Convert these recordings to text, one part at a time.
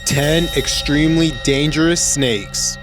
10 extremely dangerous snakes.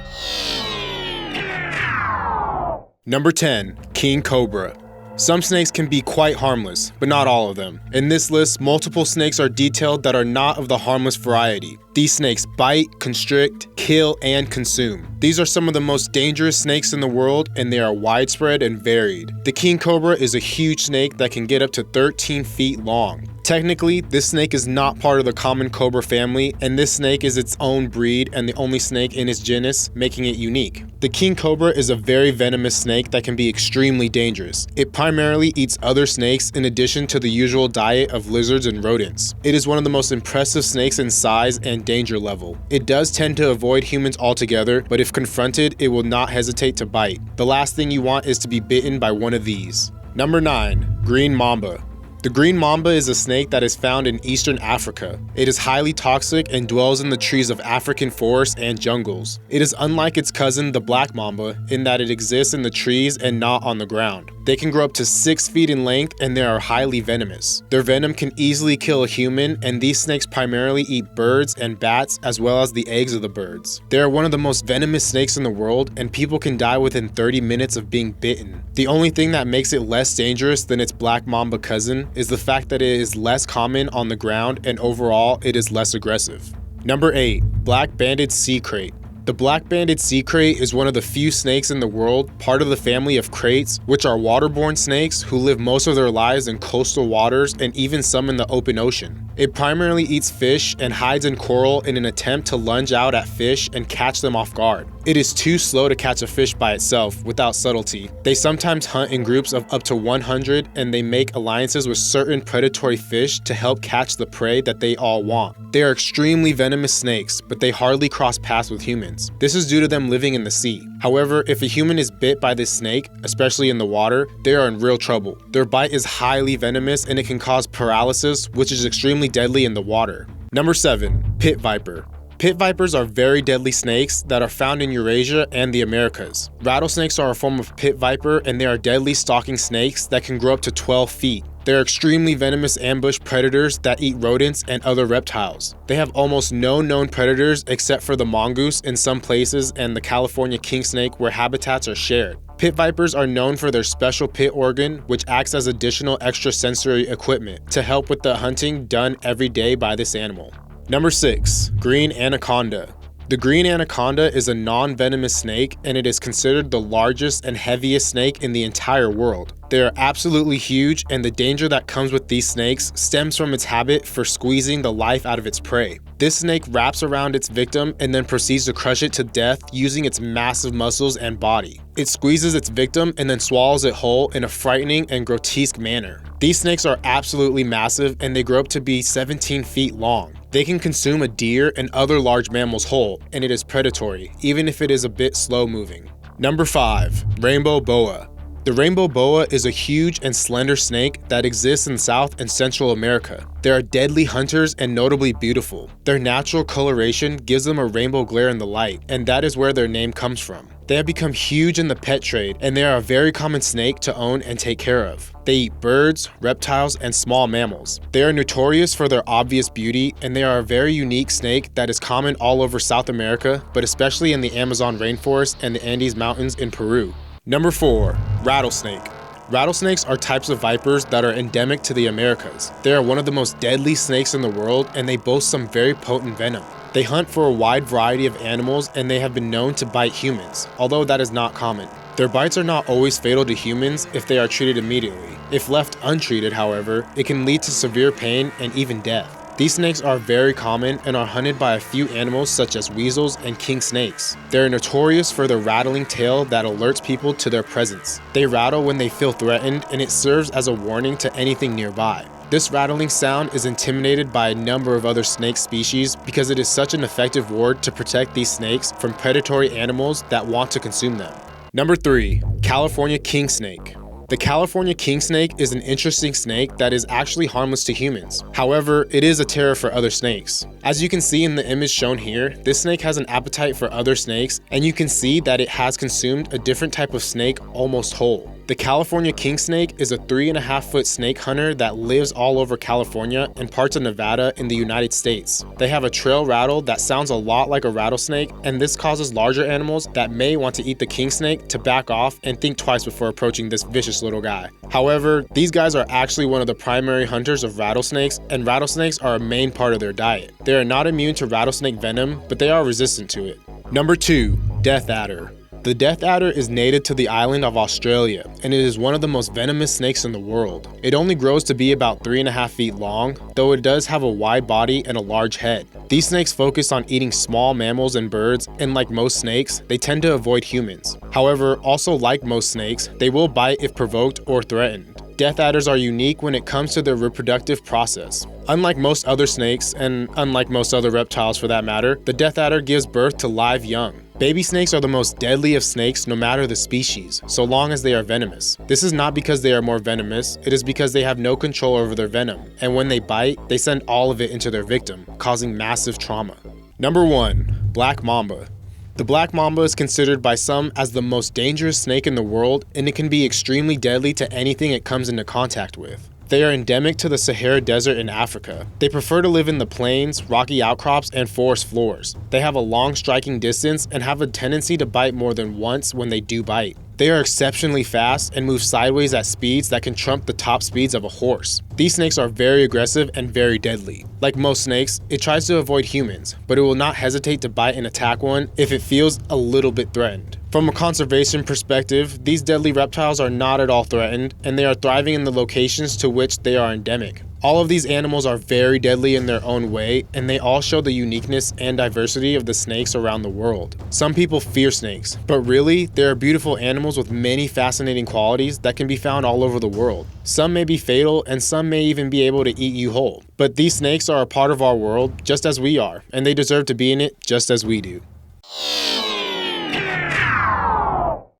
Number 10. King Cobra. Some snakes can be quite harmless, but not all of them. In this list, multiple snakes are detailed that are not of the harmless variety. These snakes bite, constrict, kill, and consume. These are some of the most dangerous snakes in the world, and they are widespread and varied. The king cobra is a huge snake that can get up to 13 feet long. Technically, this snake is not part of the common cobra family, and this snake is its own breed and the only snake in its genus, making it unique. The king cobra is a very venomous snake that can be extremely dangerous. It primarily eats other snakes in addition to the usual diet of lizards and rodents. It is one of the most impressive snakes in size and danger level. It does tend to avoid humans altogether, but if confronted, it will not hesitate to bite. The last thing you want is to be bitten by one of these. Number 9. Green Mamba. The green mamba is a snake that is found in eastern Africa. It is highly toxic and dwells in the trees of African forests and jungles. It is unlike its cousin, the black mamba, in that it exists in the trees and not on the ground. They can grow up to 6 feet in length and they are highly venomous. Their venom can easily kill a human, and these snakes primarily eat birds and bats as well as the eggs of the birds. They are one of the most venomous snakes in the world, and people can die within 30 minutes of being bitten. The only thing that makes it less dangerous than its black mamba cousin is the fact that it is less common on the ground and overall it is less aggressive. Number 8. Black-banded sea crate. The black-banded sea crate is one of the few snakes in the world, part of the family of kraits, which are waterborne snakes who live most of their lives in coastal waters and even some in the open ocean. It primarily eats fish and hides in coral in an attempt to lunge out at fish and catch them off guard. It is too slow to catch a fish by itself without subtlety. They sometimes hunt in groups of up to 100, and they make alliances with certain predatory fish to help catch the prey that they all want. They are extremely venomous snakes, but they hardly cross paths with humans. This is due to them living in the sea. However, if a human is bit by this snake, especially in the water, they are in real trouble. Their bite is highly venomous and it can cause paralysis, which is extremely deadly in the water. Number 7. Pit viper. Pit vipers are very deadly snakes that are found in Eurasia and the Americas. Rattlesnakes are a form of pit viper, and they are deadly stalking snakes that can grow up to 12 feet. They are extremely venomous ambush predators that eat rodents and other reptiles. They have almost no known predators except for the mongoose in some places and the California king snake where habitats are shared. Pit vipers are known for their special pit organ, which acts as additional extrasensory equipment to help with the hunting done every day by this animal. Number 6. Green anaconda. The green anaconda is a non-venomous snake, and it is considered the largest and heaviest snake in the entire world. They are absolutely huge, and the danger that comes with these snakes stems from its habit for squeezing the life out of its prey. This snake wraps around its victim and then proceeds to crush it to death using its massive muscles and body. It squeezes its victim and then swallows it whole in a frightening and grotesque manner. These snakes are absolutely massive, and they grow up to be 17 feet long. They can consume a deer and other large mammals whole, and it is predatory, even if it is a bit slow moving. Number 5. Rainbow boa. The rainbow boa is a huge and slender snake that exists in South and Central America. They are deadly hunters and notably beautiful. Their natural coloration gives them a rainbow glare in the light, and that is where their name comes from. They have become huge in the pet trade, and they are a very common snake to own and take care of. They eat birds, reptiles, and small mammals. They are notorious for their obvious beauty, and they are a very unique snake that is common all over South America, but especially in the Amazon rainforest and the Andes Mountains in Peru. Number 4. Rattlesnake. Rattlesnakes are types of vipers that are endemic to the Americas. They are one of the most deadly snakes in the world, and they boast some very potent venom. They hunt for a wide variety of animals, and they have been known to bite humans, although that is not common. Their bites are not always fatal to humans if they are treated immediately. If left untreated, however, it can lead to severe pain and even death. These snakes are very common and are hunted by a few animals such as weasels and king snakes. They are notorious for their rattling tail that alerts people to their presence. They rattle when they feel threatened, and it serves as a warning to anything nearby. This rattling sound is intimidated by a number of other snake species because it is such an effective ward to protect these snakes from predatory animals that want to consume them. Number 3. California king snake. The California king snake is an interesting snake that is actually harmless to humans. However, it is a terror for other snakes. As you can see in the image shown here, this snake has an appetite for other snakes, and you can see that it has consumed a different type of snake almost whole. The California king snake is a 3.5-foot snake hunter that lives all over California and parts of Nevada in the United States. They have a trail rattle that sounds a lot like a rattlesnake, and this causes larger animals that may want to eat the king snake to back off and think twice before approaching this vicious little guy. However, these guys are actually one of the primary hunters of rattlesnakes, and rattlesnakes are a main part of their diet. They are not immune to rattlesnake venom, but they are resistant to it. Number 2. Death adder. The death adder is native to the island of Australia, and it is one of the most venomous snakes in the world. It only grows to be about 3.5 feet long, though it does have a wide body and a large head. These snakes focus on eating small mammals and birds, and like most snakes, they tend to avoid humans. However, also like most snakes, they will bite if provoked or threatened. Death adders are unique when it comes to their reproductive process. Unlike most other snakes, and unlike most other reptiles for that matter, the death adder gives birth to live young. Baby snakes are the most deadly of snakes no matter the species, so long as they are venomous. This is not because they are more venomous, it is because they have no control over their venom, and when they bite, they send all of it into their victim, causing massive trauma. Number 1. Black mamba. The black mamba is considered by some as the most dangerous snake in the world, and it can be extremely deadly to anything it comes into contact with. They are endemic to the Sahara Desert in Africa. They prefer to live in the plains, rocky outcrops, and forest floors. They have a long striking distance and have a tendency to bite more than once when they do bite. They are exceptionally fast and move sideways at speeds that can trump the top speeds of a horse. These snakes are very aggressive and very deadly. Like most snakes, it tries to avoid humans, but it will not hesitate to bite and attack one if it feels a little bit threatened. From a conservation perspective, these deadly reptiles are not at all threatened, and they are thriving in the locations to which they are endemic. All of these animals are very deadly in their own way, and they all show the uniqueness and diversity of the snakes around the world. Some people fear snakes, but really, they are beautiful animals with many fascinating qualities that can be found all over the world. Some may be fatal, and some may even be able to eat you whole. But these snakes are a part of our world just as we are, and they deserve to be in it just as we do.